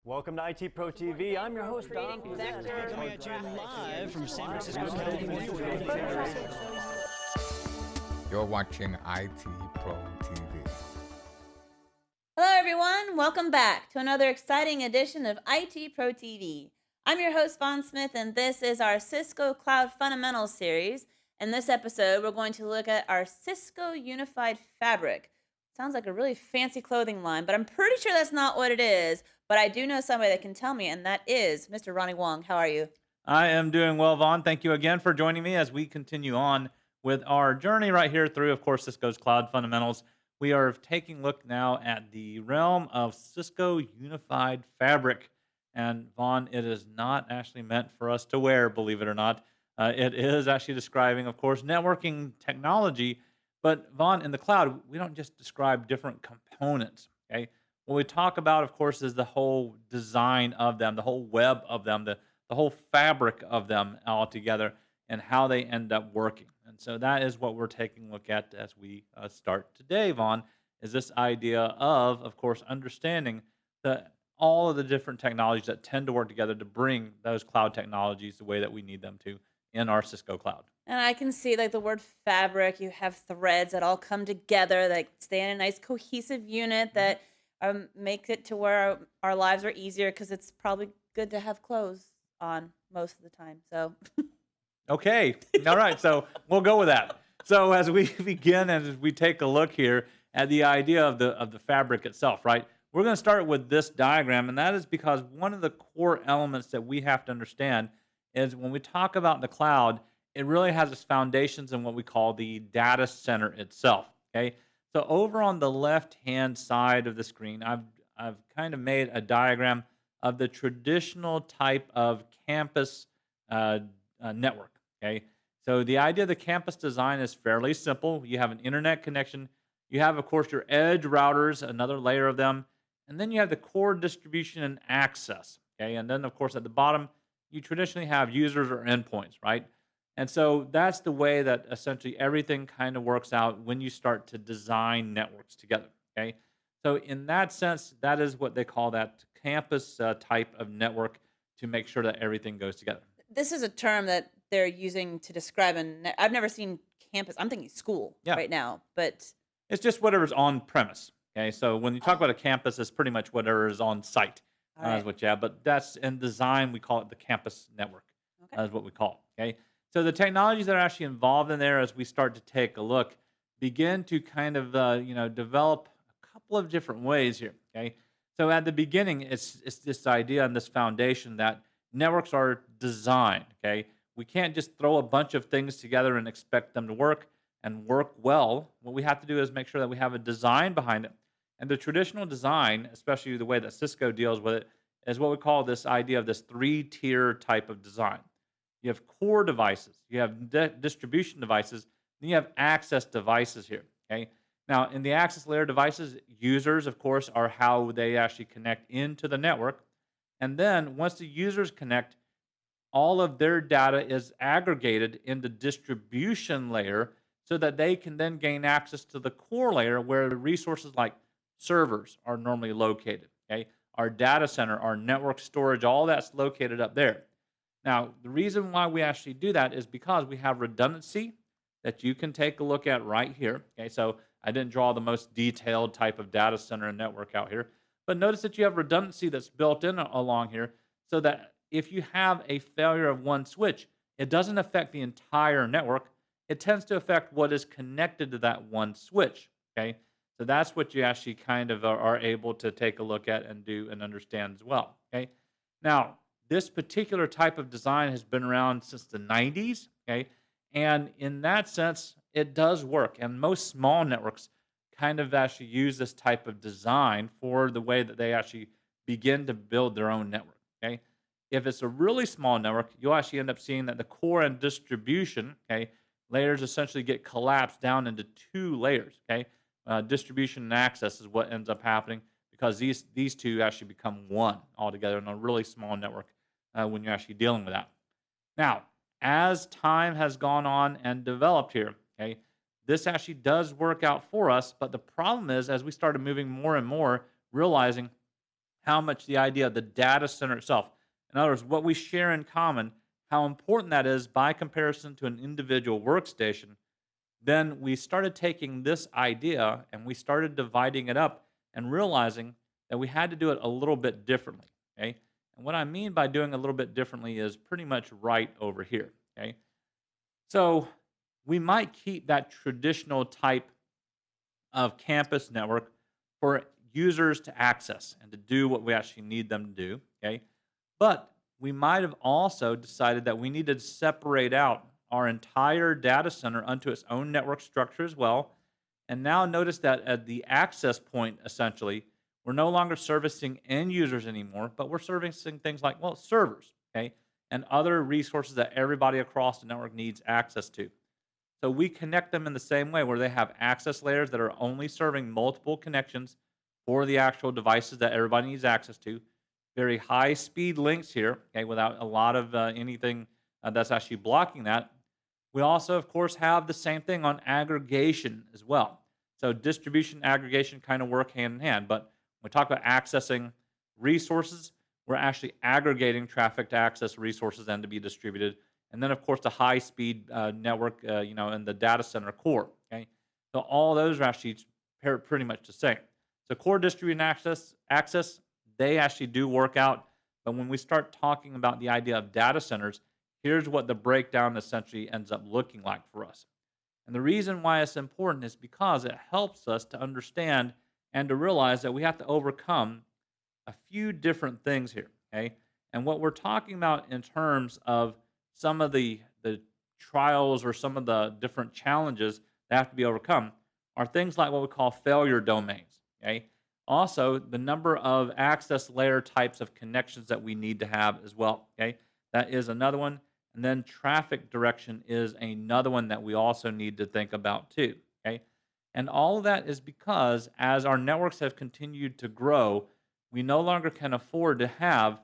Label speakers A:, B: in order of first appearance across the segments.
A: Welcome to IT Pro TV. I'm your host, Don.
B: Coming at you live from San Francisco, California.
C: You're watching IT Pro TV.
D: Hello, everyone. Welcome back to another exciting edition of IT Pro TV. I'm your host, Vaughn Smith, and this is our Cisco Cloud Fundamentals series. In this episode, we're going to look at our Cisco Unified Fabric. Sounds like a really fancy clothing line, but I'm pretty sure that's not what it is. But I do know somebody that can tell me, and that is Mr. Ronnie Wong. How are you?
E: I am doing well, Vaughn. Thank you again for joining me as we continue on with our journey right here through, of course, Cisco's Cloud Fundamentals. We are taking a look now at the realm of Cisco Unified Fabric. And Vaughn, it is not actually meant for us to wear, believe it or not. It is actually describing, of course, networking technology. But Vaughn, in the cloud, we don't just describe different components, okay? What we talk about, of course, is the whole design of them, the whole web of them, the whole fabric of them all together, and how they end up working. And so that is what we're taking a look at as we start today, Vaughn, is this idea of course, understanding all of the different technologies that tend to work together to bring those cloud technologies the way that we need them to in our Cisco Cloud.
D: And I can see like the word fabric, you have threads that all come together, that stay in a nice cohesive unit that make it to where our lives are easier, because it's probably good to have clothes on most of the time. So,
E: okay, all right. So we'll go with that. So as we begin and as we take a look here at the idea of the fabric itself, right? We're going to start with this diagram, and that is because one of the core elements that we have to understand is when we talk about the cloud, it really has its foundations in what we call the data center itself. Okay. So over on the left-hand side of the screen, I've kind of made a diagram of the traditional type of campus network, okay? So the idea of the campus design is fairly simple. You have an internet connection. You have, of course, your edge routers, another layer of them. And then you have the core distribution and access, okay? And then, of course, at the bottom, you traditionally have users or endpoints, right? And so that's the way that essentially everything kind of works out when you start to design networks together, okay? So in that sense, that is what they call that campus type of network to make sure that everything goes together.
D: this is a term that they're using to describe, and I've never seen campus. I'm thinking school right now, but
E: it's just whatever's on premise, okay? So when you talk about a campus, it's pretty much whatever is on site is what you have. But that's in design, we call it the campus network, is what we call it, okay? So the technologies that are actually involved in there, as we start to take a look, begin to kind of develop a couple of different ways here. Okay, so at the beginning, it's this idea and this foundation that networks are designed. Okay, we can't just throw a bunch of things together and expect them to work and work well. What we have to do is make sure that we have a design behind it. And the traditional design, especially the way that Cisco deals with it, is what we call this idea of this three-tier type of design. You have core devices, you have distribution devices, then you have access devices here, okay? Now, in the access layer devices, users, of course, are how they actually connect into the network. And then once the users connect, all of their data is aggregated in the distribution layer so that they can then gain access to the core layer where the resources like servers are normally located, okay? Our data center, our network storage, all that's located up there. Now, the reason why we actually do that is because we have redundancy that you can take a look at right here. Okay, so I didn't draw the most detailed type of data center and network out here, but notice that you have redundancy that's built in along here so that if you have a failure of one switch, it doesn't affect the entire network. It tends to affect what is connected to that one switch. Okay, so that's what you actually kind of are able to take a look at and do and understand as well. Okay, now, this particular type of design has been around since the 90s, okay? And in that sense, it does work. And most small networks kind of actually use this type of design for the way that they actually begin to build their own network, okay? If it's a really small network, you'll actually end up seeing that the core and distribution, okay, layers essentially get collapsed down into two layers, okay? Distribution and access is what ends up happening because these two actually become one altogether in a really small network. When you're actually dealing with that. Now, as time has gone on and developed here, okay, this actually does work out for us, but the problem is as we started moving more and more, realizing how much the idea of the data center itself, in other words, what we share in common, how important that is by comparison to an individual workstation, then we started taking this idea and we started dividing it up and realizing that we had to do it a little bit differently. Okay. And what I mean by doing a little bit differently is pretty much right over here. Okay. So we might keep that traditional type of campus network for users to access and to do what we actually need them to do. Okay. But we might have also decided that we needed to separate out our entire data center unto its own network structure as well. And now notice that at the access point, essentially, we're no longer servicing end users anymore, but we're servicing things like, well, servers, okay, and other resources that everybody across the network needs access to. So we connect them in the same way where they have access layers that are only serving multiple connections for the actual devices that everybody needs access to. Very high speed links here, okay, without a lot of anything that's actually blocking that. We also, of course, have the same thing on aggregation as well. So distribution and aggregation kind of work hand in hand. But when we talk about accessing resources, we're actually aggregating traffic to access resources and to be distributed. And then, of course, the high-speed network, in the data center core. Okay, so all those are actually pretty much the same. So core distributed access, they actually do work out. But when we start talking about the idea of data centers, here's what the breakdown essentially ends up looking like for us. And the reason why it's important is because it helps us to understand and to realize that we have to overcome a few different things here. Okay, and what we're talking about in terms of some of the trials or some of the different challenges that have to be overcome are things like what we call failure domains. Okay, also the number of access layer types of connections that we need to have as well. Okay, that is another one. And then traffic direction is another one that we also need to think about too. Okay, and all of that is because as our networks have continued to grow, we no longer can afford to have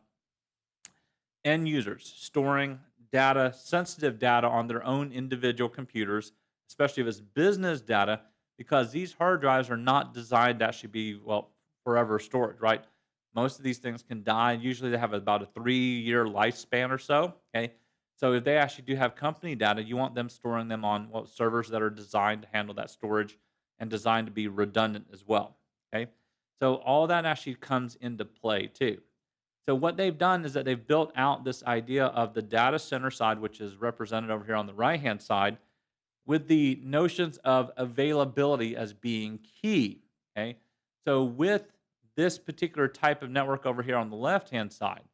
E: end users storing data, sensitive data on their own individual computers, especially if it's business data, because these hard drives are not designed to actually be, well, forever storage, right? Most of these things can die. Usually they have about a 3-year lifespan or so, okay? So if they actually do have company data, you want them storing them on servers that are designed to handle that storage and designed to be redundant as well, okay? So all that actually comes into play too. So what they've done is that they've built out this idea of the data center side, which is represented over here on the right-hand side, with the notions of availability as being key, okay? So with this particular type of network over here on the left-hand side,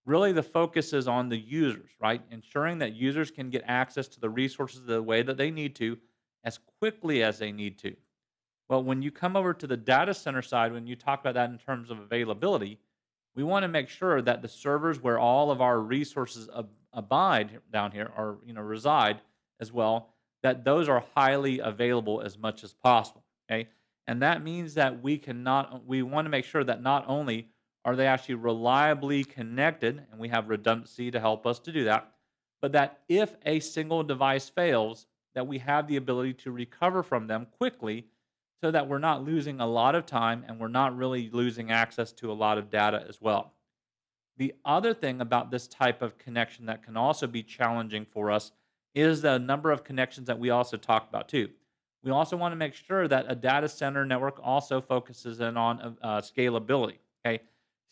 E: really the focus is on the users, right? Ensuring that users can get access to the resources the way that they need to, as quickly as they need to. Well, when you come over to the data center side, when you talk about that in terms of availability, we want to make sure that the servers where all of our resources abide down here or reside as well, that those are highly available as much as possible. Okay, and that means that we want to make sure that not only are they actually reliably connected, and we have redundancy to help us to do that, but that if a single device fails, that we have the ability to recover from them quickly so that we're not losing a lot of time and we're not really losing access to a lot of data as well. The other thing about this type of connection that can also be challenging for us is the number of connections that we also talked about too. We also want to make sure that a data center network also focuses in on scalability. Okay,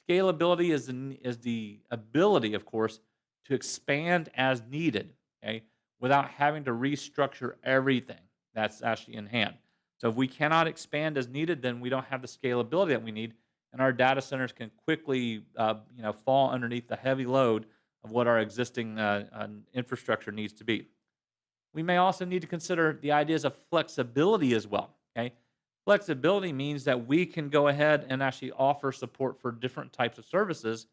E: scalability is the ability, of course, to expand as needed. Okay, without having to restructure everything that's actually in hand. So if we cannot expand as needed, then we don't have the scalability that we need, and our data centers can quickly, fall underneath the heavy load of what our existing infrastructure needs to be. We may also need to consider the ideas of flexibility as well. Okay, flexibility means that we can go ahead and actually offer support for different types of services,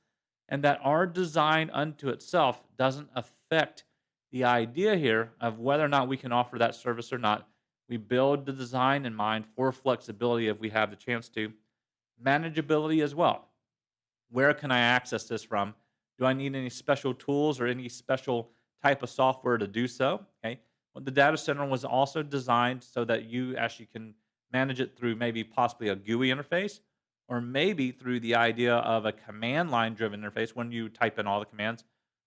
E: and that our design unto itself doesn't affect the idea here of whether or not we can offer that service or not. We build the design in mind for flexibility if we have the chance to. Manageability as well. Where can I access this from? Do I need any special tools or any special type of software to do so? Okay. Well, the data center was also designed so that you actually can manage it through maybe possibly a GUI interface, or maybe through the idea of a command line driven interface when you type in all the commands,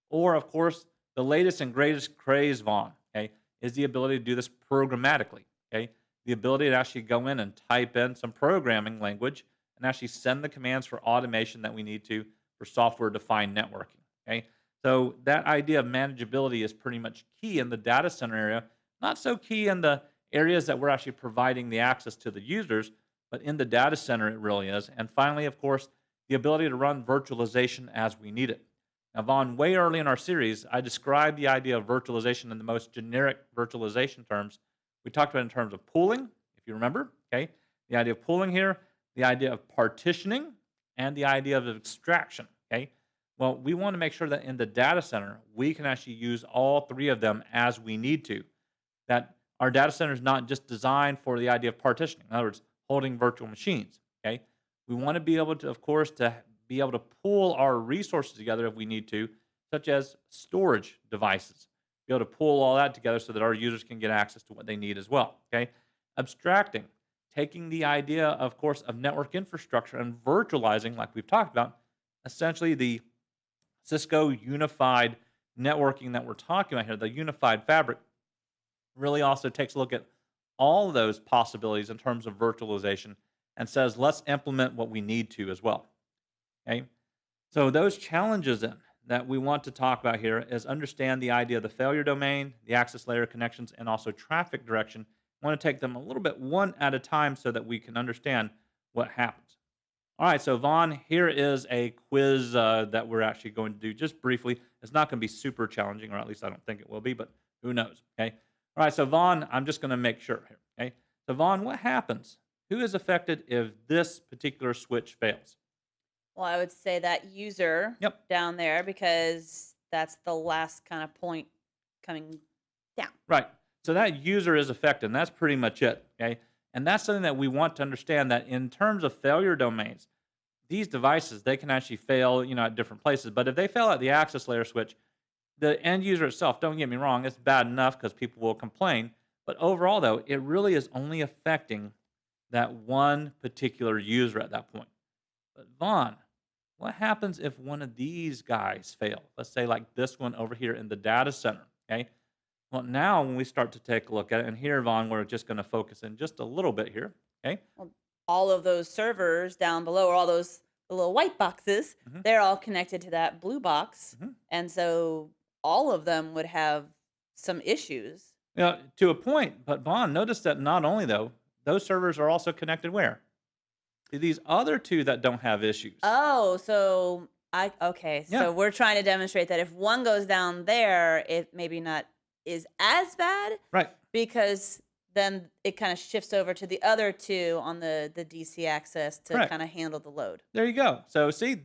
E: or of course, the latest and greatest craze, Vaughn, okay, is the ability to do this programmatically, okay? The ability to actually go in and type in some programming language and actually send the commands for automation that we need to for software-defined networking, okay? So that idea of manageability is pretty much key in the data center area, not so key in the areas that we're actually providing the access to the users, but in the data center it really is. And finally, of course, the ability to run virtualization as we need it. Now, Vaughn, way early in our series, I described the idea of virtualization in the most generic virtualization terms. We talked about it in terms of pooling, if you remember, okay? The idea of pooling here, the idea of partitioning, and the idea of extraction, okay? Well, we want to make sure that in the data center, we can actually use all three of them as we need to. That our data center is not just designed for the idea of partitioning. In other words, holding virtual machines, okay? We want to be able to, of course, to be able to pool our resources together if we need to, such as storage devices. Be able to pull all that together so that our users can get access to what they need as well, okay? Abstracting, taking the idea, of course, of network infrastructure and virtualizing, like we've talked about, essentially the Cisco unified networking that we're talking about here, the unified fabric, really also takes a look at all those possibilities in terms of virtualization and says, let's implement what we need to as well. Okay? So those challenges then that we want to talk about here is understand the idea of the failure domain, the access layer connections, and also traffic direction. I want to take them a little bit one at a time so that we can understand what happens. All right, so Vaughn, here is a quiz that we're actually going to do just briefly. It's not going to be super challenging, or at least I don't think it will be, but who knows, okay? All right, so Vaughn, I'm just going to make sure here, okay? So Vaughn, what happens? Who is affected if this particular switch fails?
D: Well, I would say that user down there, because that's the last kind of point coming down.
E: Right. So that user is affected, and that's pretty much it, okay? And that's something that we want to understand, that in terms of failure domains, these devices, they can actually fail, at different places. But if they fail at the access layer switch, the end user itself, don't get me wrong, it's bad enough because people will complain. But overall, though, it really is only affecting that one particular user at that point. But Vaughn, what happens if one of these guys fail? Let's say like this one over here in the data center, okay? Well, now when we start to take a look at it, and here, Vaughn, we're just going to focus in just a little bit here, okay?
D: Well, all of those servers down below, or all those the little white boxes, they're all connected to that blue box. And so all of them would have some issues.
E: To a point, but Vaughn, notice that not only, though, those servers are also connected where? To these other two that don't have issues.
D: Oh, so okay.
E: Yeah.
D: So we're trying to demonstrate that if one goes down there, it maybe not is as bad.
E: Right.
D: Because then it kind of shifts over to the other two on the DC access to kind of handle the load.
E: There you go. So see,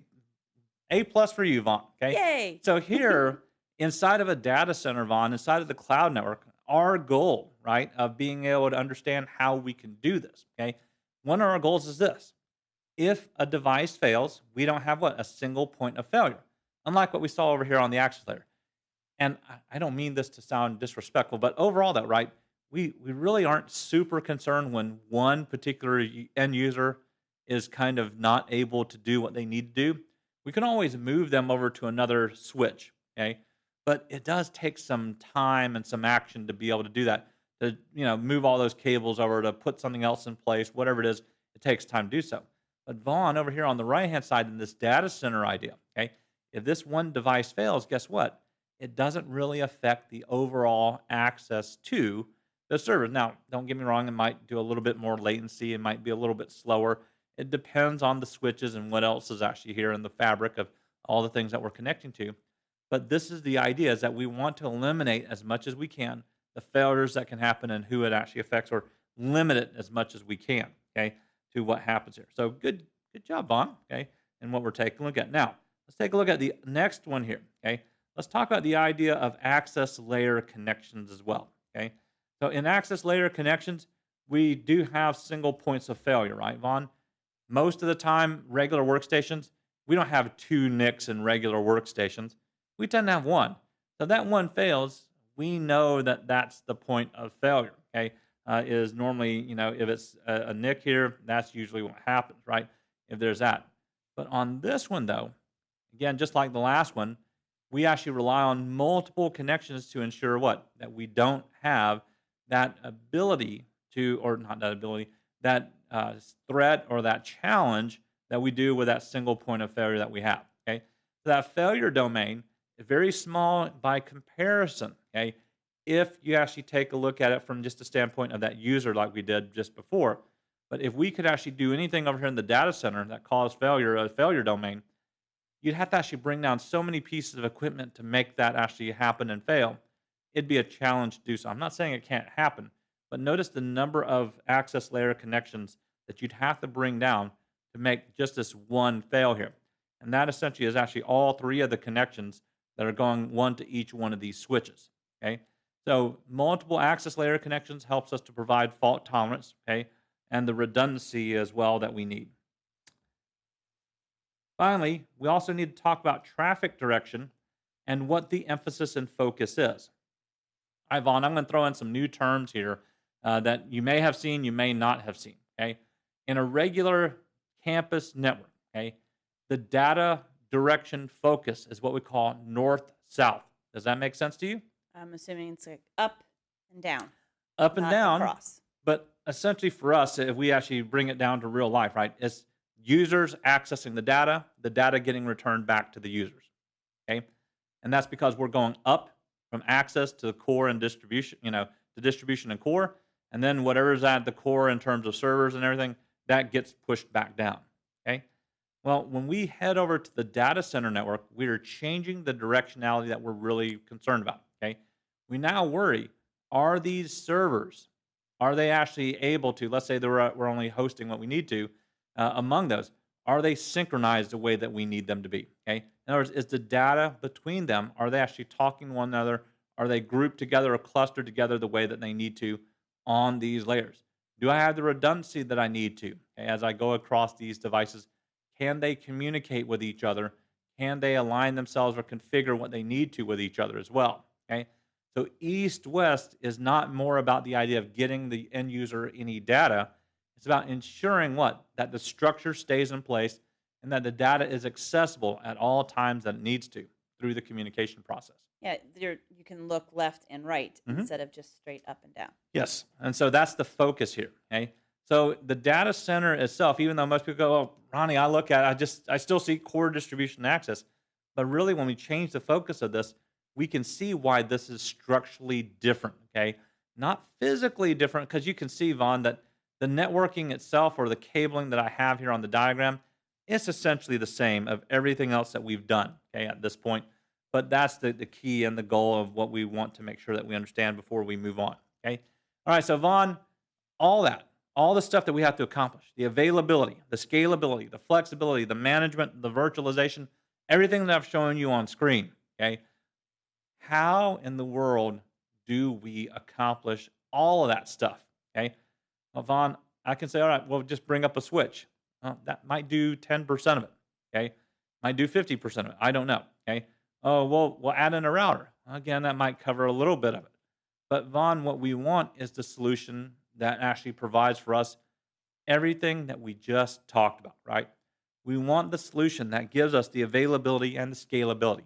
E: A+ for you, Vaughn. Okay.
D: Yay.
E: So here, inside of a data center, Vaughn, inside of the cloud network, our goal, right, of being able to understand how we can do this, okay? One of our goals is this. If a device fails, we don't have what? A single point of failure, unlike what we saw over here on the access layer. And I don't mean this to sound disrespectful, but overall, though, right, we really aren't super concerned when one particular end user is kind of not able to do what they need to do. We can always move them over to another switch, okay? But it does take some time and some action to be able to do that, to move all those cables over, to put something else in place, whatever it is, it takes time to do so. But Vaughn, over here on the right-hand side in this data center idea, okay, if this one device fails, guess what? It doesn't really affect the overall access to the servers. Now, don't get me wrong, it might do a little bit more latency, it might be a little bit slower. It depends on the switches and what else is actually here in the fabric of all the things that we're connecting to. But this is the idea, is that we want to eliminate as much as we can the failures that can happen and who it actually affects, or limit it as much as we can, okay, to what happens here. So good job, Vaughn, okay, and what we're taking a look at. Now, let's take a look at the next one here, okay. Let's talk about the idea of access layer connections as well, okay. So in access layer connections, we do have single points of failure, right, Vaughn? Most of the time, regular workstations, we don't have two NICs in regular workstations. We tend to have one. So that one fails, we know that that's the point of failure, okay? Is normally, if it's a NIC here, that's usually what happens, right? if there's that. But on this one, though, again, just like the last one, we actually rely on multiple connections to ensure what? That we don't have that ability to, or not that ability, that threat or that challenge that we do with that single point of failure that we have. Okay, so that failure domain is very small by comparison. Okay, if you actually take a look at it from just the standpoint of that user, like we did just before. But if we could actually do anything over here in the data center that caused failure, a failure domain, you'd have to actually bring down so many pieces of equipment to make that actually happen and fail. It'd be a challenge to do so. I'm not saying it can't happen, but notice the number of access layer connections that you'd have to bring down to make just this one fail here. And that essentially is actually all three of the connections that are going one to each one of these switches. Okay, so multiple access layer connections helps us to provide fault tolerance, okay, and the redundancy as well that we need. Finally, we also need to talk about traffic direction and what the emphasis and focus is. All right, Vaughn, I'm going to throw in some new terms here that you may have seen, you may not have seen. Okay, in a regular campus network, okay, the data direction focus is what we call north-south. Does that make sense to you?
D: I'm assuming it's like up and down.
E: Up and
D: not
E: down.
D: across.
E: But essentially for us, if we actually bring it down to real life, right, it's users accessing the data getting returned back to the users. Okay, and that's because we're going up from access to the core and distribution, to distribution and core, and then whatever's at the core in terms of servers and everything, that gets pushed back down. Okay. Well, when we head over to the data center network, we are changing the directionality that we're really concerned about. Okay, we now worry: are these servers, are they actually able to? Let's say we're only hosting what we need to. Among those, are they synchronized the way that we need them to be? Okay. In other words, is the data between them, are they actually talking to one another? Are they grouped together or clustered together the way that they need to on these layers? Do I have the redundancy that I need to? Okay, as I go across these devices, can they communicate with each other? Can they align themselves or configure what they need to with each other as well? Okay. So east-west is not more about the idea of getting the end user any data. It's about ensuring what? That the structure stays in place and that the data is accessible at all times that it needs to through the communication process.
D: Yeah, you can look left and right instead of just straight up and down.
E: Yes, and so that's the focus here. Okay, so the data center itself, even though most people go, "Oh, Ronnie, I look at it, I still see core distribution access," but really, when we change the focus of this, we can see why this is structurally different. Okay, not physically different, because you can see, Vaughn, that the networking itself or the cabling that I have here on the diagram, it's essentially the same of everything else that we've done, okay, at this point. But that's the key and the goal of what we want to make sure that we understand before we move on, okay? All right, so Vaughn, all the stuff that we have to accomplish, the availability, the scalability, the flexibility, the management, the virtualization, everything that I've shown you on screen, okay? How in the world do we accomplish all of that stuff, okay? Well, Vaughn, I can say, all right, well, just bring up a switch. Well, that might do 10% of it, okay? Might do 50% of it. I don't know, okay? Oh, well, we'll add in a router. Again, that might cover a little bit of it. But Vaughn, what we want is the solution that actually provides for us everything that we just talked about, right? We want the solution that gives us the availability and the scalability.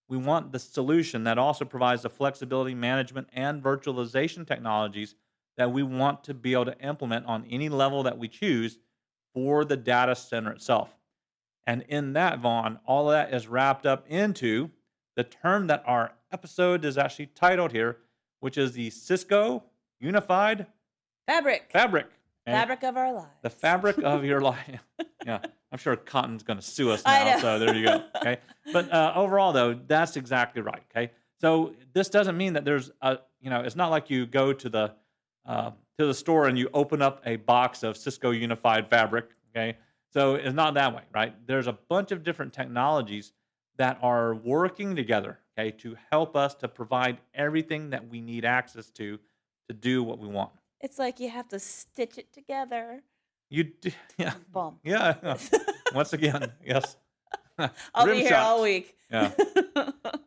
E: We want the solution that also provides the flexibility, management, and virtualization technologies that we want to be able to implement on any level that we choose for the data center itself. And in that, Vaughn, all of that is wrapped up into the term that our episode is actually titled here, which is the Cisco Unified
D: Fabric.
E: Fabric. Okay?
D: Fabric of our lives.
E: The fabric of your life. Yeah, I'm sure Cotton's going to sue us
D: I
E: now,
D: know.
E: so there you go. Okay, but overall, though, that's exactly right. Okay, so this doesn't mean that there's a, it's not like you go to the store and you open up a box of Cisco Unified Fabric. Okay, so it's not that way, right? There's a bunch of different technologies that are working together, okay, to help us to provide everything that we need access to do what we want.
D: It's like you have to stitch it together.
E: You do, yeah,
D: Boom.
E: yeah. Once again, yes.
D: I'll
E: Rim
D: be here
E: shots.
D: all week.
E: Yeah.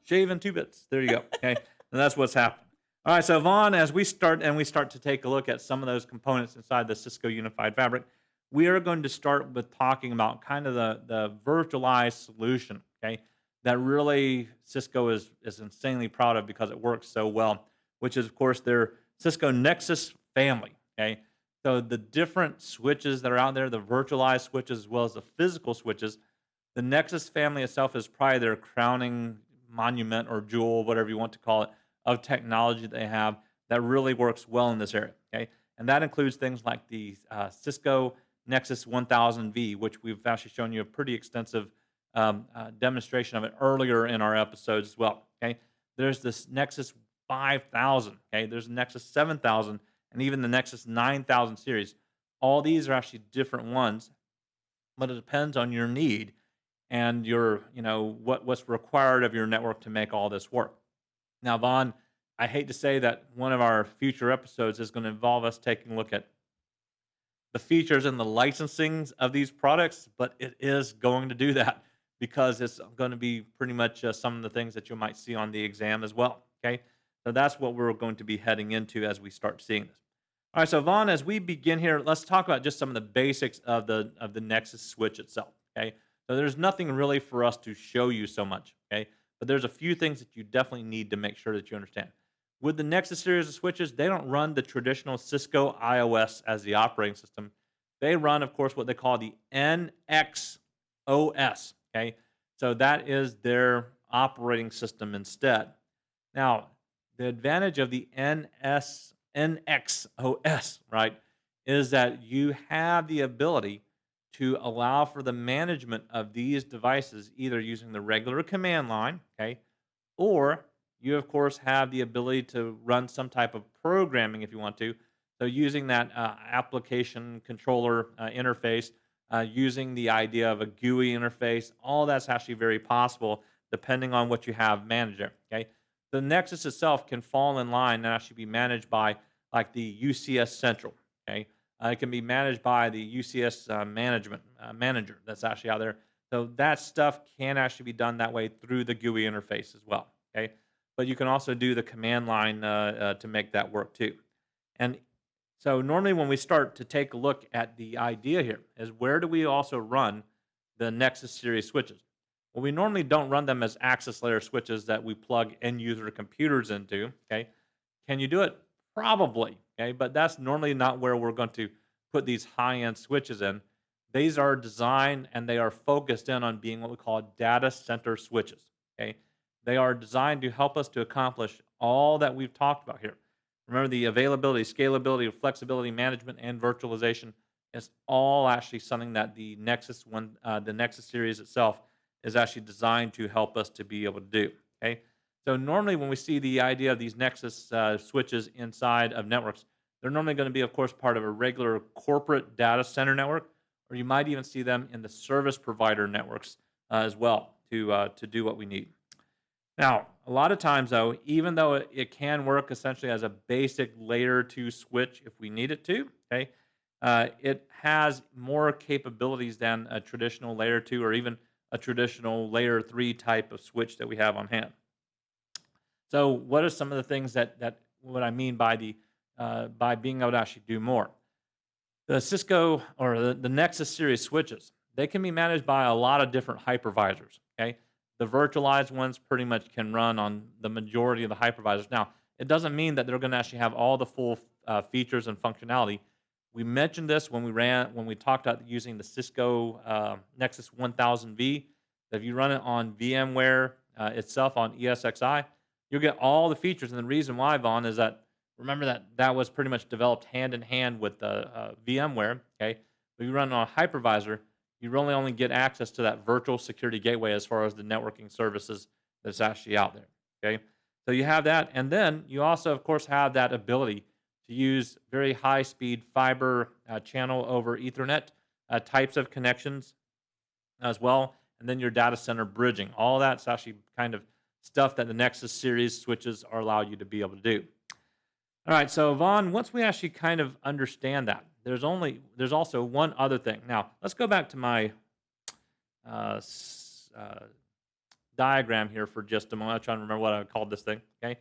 E: Shave in 2 bits. There you go. Okay, and that's what's happening. All right, so Vaughn, as we start to take a look at some of those components inside the Cisco Unified Fabric, we are going to start with talking about kind of the virtualized solution, okay, that really Cisco is insanely proud of because it works so well, which is, of course, their Cisco Nexus family, okay? So the different switches that are out there, the virtualized switches as well as the physical switches, the Nexus family itself is probably their crowning monument or jewel, whatever you want to call it, of technology that they have that really works well in this area, okay? And that includes things like the Cisco Nexus 1000V, which we've actually shown you a pretty extensive demonstration of it earlier in our episodes as well. Okay, there's this Nexus 5000. Okay, there's Nexus 7000, and even the Nexus 9000 series. All these are actually different ones, but it depends on your need and your, what's required of your network to make all this work. Now, Vaughn, I hate to say that one of our future episodes is going to involve us taking a look at the features and the licensings of these products, but it is going to do that because it's going to be pretty much some of the things that you might see on the exam as well. Okay, so that's what we're going to be heading into as we start seeing this. All right, so Vaughn, as we begin here, let's talk about just some of the basics of the Nexus switch itself. Okay, so there's nothing really for us to show you so much. Okay, but there's a few things that you definitely need to make sure that you understand. With the Nexus series of switches, they don't run the traditional Cisco iOS as the operating system. They run, of course, what they call the NX OS. Okay, so that is their operating system instead. Now, the advantage of the NX OS, right, is that you have the ability to allow for the management of these devices either using the regular command line, okay, or you, of course, have the ability to run some type of programming if you want to. So using that application controller interface, using the idea of a GUI interface, all that's actually very possible depending on what you have managed there. Okay, the Nexus itself can fall in line and actually be managed by like the UCS Central. Okay, it can be managed by the UCS management manager that's actually out there. So that stuff can actually be done that way through the GUI interface as well. Okay, but you can also do the command line to make that work too. And so normally when we start to take a look at the idea here is where do we also run the Nexus series switches? Well, we normally don't run them as access layer switches that we plug end user computers into. Okay, can you do it? Probably. Okay, but that's normally not where we're going to put these high-end switches in. These are designed and they are focused in on being what we call data center switches. Okay, they are designed to help us to accomplish all that we've talked about here. Remember, the availability, scalability, flexibility, management, and virtualization is all actually something that the Nexus series itself is actually designed to help us to be able to do. Okay, so normally when we see the idea of these Nexus switches inside of networks, they're normally going to be, of course, part of a regular corporate data center network, or you might even see them in the service provider networks as well to do what we need. Now, a lot of times, though, even though it can work essentially as a basic layer 2 switch if we need it to, okay, it has more capabilities than a traditional layer 2 or even a traditional layer 3 type of switch that we have on hand. So, what are some of the things that what I mean by by being able to actually do more? The Cisco or the Nexus series switches, they can be managed by a lot of different hypervisors. Okay. The virtualized ones pretty much can run on the majority of the hypervisors. Now, it doesn't mean that they're going to actually have all the full features and functionality. We mentioned this when we talked about using the Cisco Nexus 1000V. If you run it on VMware itself on ESXi, you'll get all the features. And the reason why, Vaughn, is that remember that was pretty much developed hand in hand with VMware. Okay, if you run it on a hypervisor, you really only get access to that virtual security gateway as far as the networking services that's actually out there. Okay, so you have that, and then you also, of course, have that ability to use very high-speed fiber channel over Ethernet types of connections as well, and then your data center bridging. All that's actually kind of stuff that the Nexus series switches are allow you to be able to do. All right, so Vaughn, once we actually kind of understand that, there's also one other thing. Now, let's go back to my diagram here for just a moment. I'm trying to remember what I called this thing. Okay,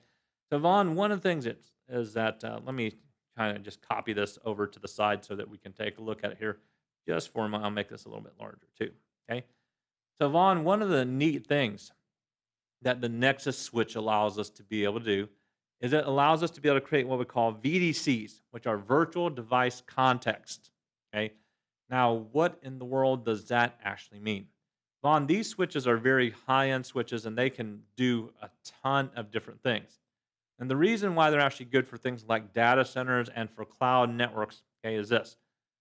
E: so Vaughn, one of the things is that let me kind of just copy this over to the side so that we can take a look at it here just for a moment. I'll make this a little bit larger too. Okay. So Vaughn, one of the neat things that the Nexus switch allows us to be able to do is it allows us to be able to create what we call VDCs, which are virtual device contexts. Okay. Now, what in the world does that actually mean? Vaughn, these switches are very high-end switches, and they can do a ton of different things. And the reason why they're actually good for things like data centers and for cloud networks, okay, is this.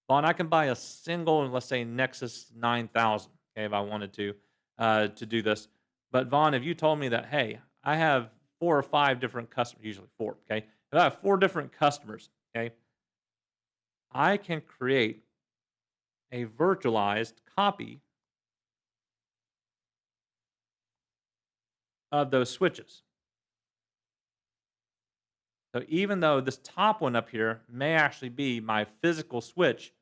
E: Vaughn, I can buy a single, let's say, Nexus 9000, okay, if I wanted to do this. But Vaughn, if you told me that, hey, I have 4 or 5 different customers, usually 4, okay? If I have 4 different customers, okay, I can create a virtualized copy of those switches. So even though this top one up here may actually be my physical switch,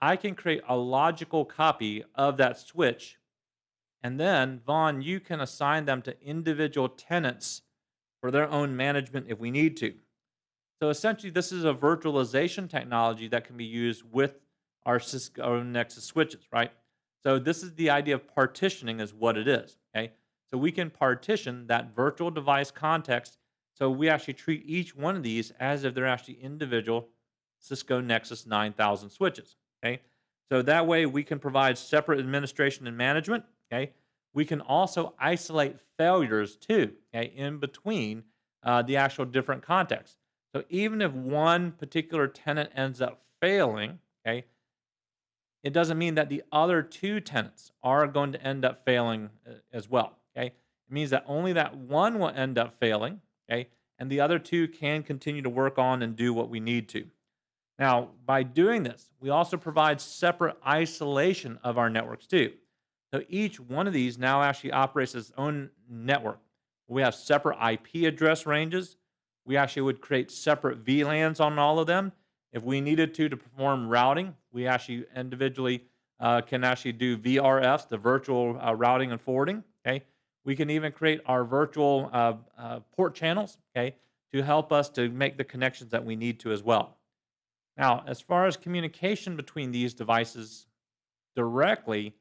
E: I can create a logical copy of that switch. And then, Vaughn, you can assign them to individual tenants for their own management if we need to. So essentially, this is a virtualization technology that can be used with our Cisco Nexus switches, right? So this is the idea of partitioning is what it is, okay? So we can partition that virtual device context so we actually treat each one of these as if they're actually individual Cisco Nexus 9000 switches, okay? So that way we can provide separate administration and management, okay? We can also isolate failures too, okay, in between the actual different contexts. So even if one particular tenant ends up failing, okay, it doesn't mean that the other 2 tenants are going to end up failing as well, okay? It means that only that one will end up failing, okay, and the other 2 can continue to work on and do what we need to. Now, by doing this, we also provide separate isolation of our networks too. So each one of these now actually operates as its own network. We have separate IP address ranges. We actually would create separate VLANs on all of them. If we needed to perform routing, we actually individually can actually do VRFs, the virtual routing and forwarding. Okay, we can even create our virtual port channels. Okay, to help us to make the connections that we need to as well. Now, as far as communication between these devices directly,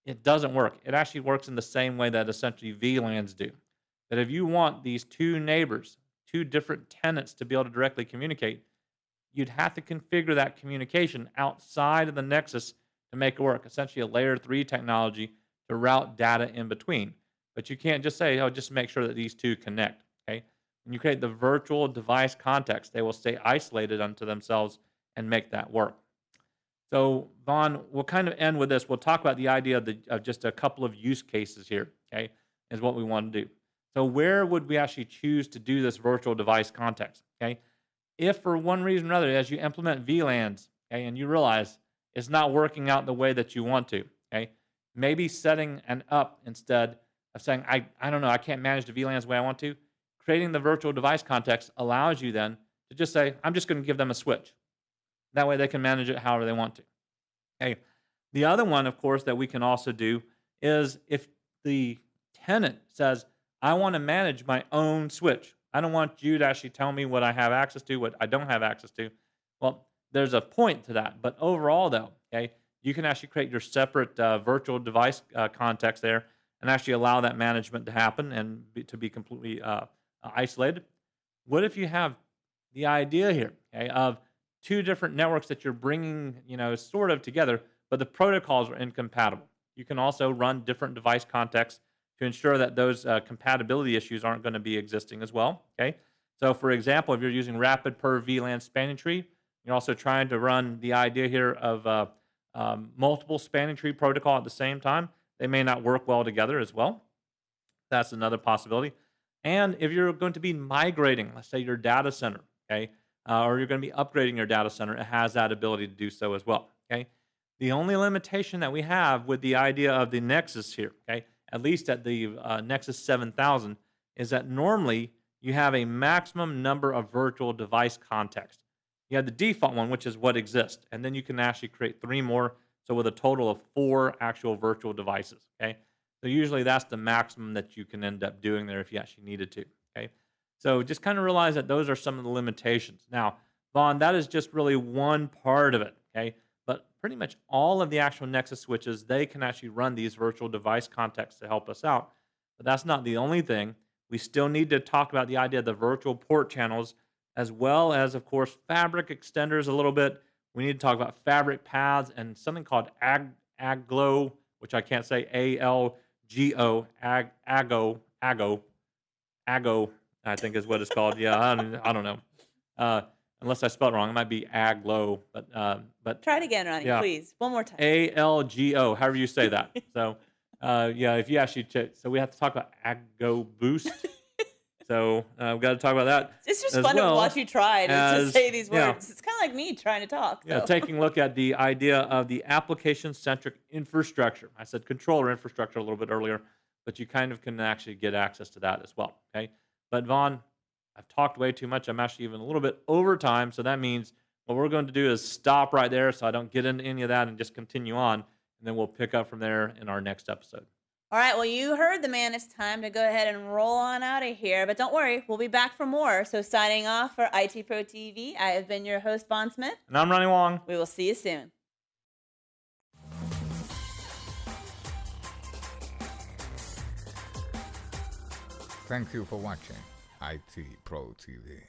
E: it doesn't work. It actually works in the same way that essentially VLANs do. That if you want these 2 neighbors, 2 different tenants to be able to directly communicate, you'd have to configure that communication outside of the Nexus to make it work. Essentially a layer 3 technology to route data in between. But you can't just say, oh, just make sure that these 2 connect. Okay? When you create the virtual device context, they will stay isolated unto themselves and make that work. So, Vaughn, we'll kind of end with this. We'll talk about the idea of just a couple of use cases here, okay, is what we want to do. So where would we actually choose to do this virtual device context, okay? If for one reason or another, as you implement VLANs, okay, and you realize it's not working out the way that you want to, okay, maybe setting an up instead of saying, I don't know, I can't manage the VLANs the way I want to, creating the virtual device context allows you then to just say, I'm just going to give them a switch. That way they can manage it however they want to. Okay. The other one, of course, that we can also do is if the tenant says, I want to manage my own switch. I don't want you to actually tell me what I have access to, what I don't have access to. Well, there's a point to that. But overall, though, okay, you can actually create your separate virtual device context there and actually allow that management to happen and to be completely isolated. What if you have the idea here, okay, of 2 different networks that you're bringing, sort of together, but the protocols are incompatible? You can also run different device contexts to ensure that those compatibility issues aren't going to be existing as well, okay? So, for example, if you're using rapid per VLAN spanning tree, you're also trying to run the idea here of multiple spanning tree protocol at the same time. They may not work well together as well. That's another possibility. And if you're going to be migrating, let's say your data center, okay, or you're going to be upgrading your data center, it has that ability to do so as well, okay? The only limitation that we have with the idea of the Nexus here, okay, at least at the Nexus 7000, is that normally you have a maximum number of virtual device contexts. You have the default one, which is what exists, and then you can actually create 3 more, so with a total of 4 actual virtual devices, okay? So usually that's the maximum that you can end up doing there if you actually needed to, okay? So just kind of realize that those are some of the limitations. Now, Vaughn, that is just really one part of it, okay? But pretty much all of the actual Nexus switches, they can actually run these virtual device contexts to help us out. But that's not the only thing. We still need to talk about the idea of the virtual port channels, as well as, of course, fabric extenders a little bit. We need to talk about fabric paths and something called AGLO, which I can't say, ALGO, AGO, I think is what it's called. Yeah, I don't know. Unless I spelled it wrong, it might be AGLO, but
D: Try it again, Ronnie,
E: yeah.
D: please. One more time.
E: ALGO, however you say that. So, yeah, if you actually check, so we have to talk about AGO Boost. So we've got to talk about that.
D: It's just fun to watch you try to say these words.
E: Yeah.
D: It's kind of like me trying to talk.
E: Yeah,
D: So.
E: taking a look at the idea of the application-centric infrastructure. I said controller infrastructure a little bit earlier, but you kind of can actually get access to that as well. Okay, but Vaughn, I've talked way too much. I'm actually even a little bit over time, so that means what we're going to do is stop right there so I don't get into any of that and just continue on, and then we'll pick up from there in our next episode.
D: All right, well, you heard the man. It's time to go ahead and roll on out of here. But don't worry, we'll be back for more. So signing off for IT Pro TV, I have been your host, Vaughn Smith.
E: And I'm Ronnie Wong.
D: We will see you soon.
C: Thank you for watching IT Pro TV.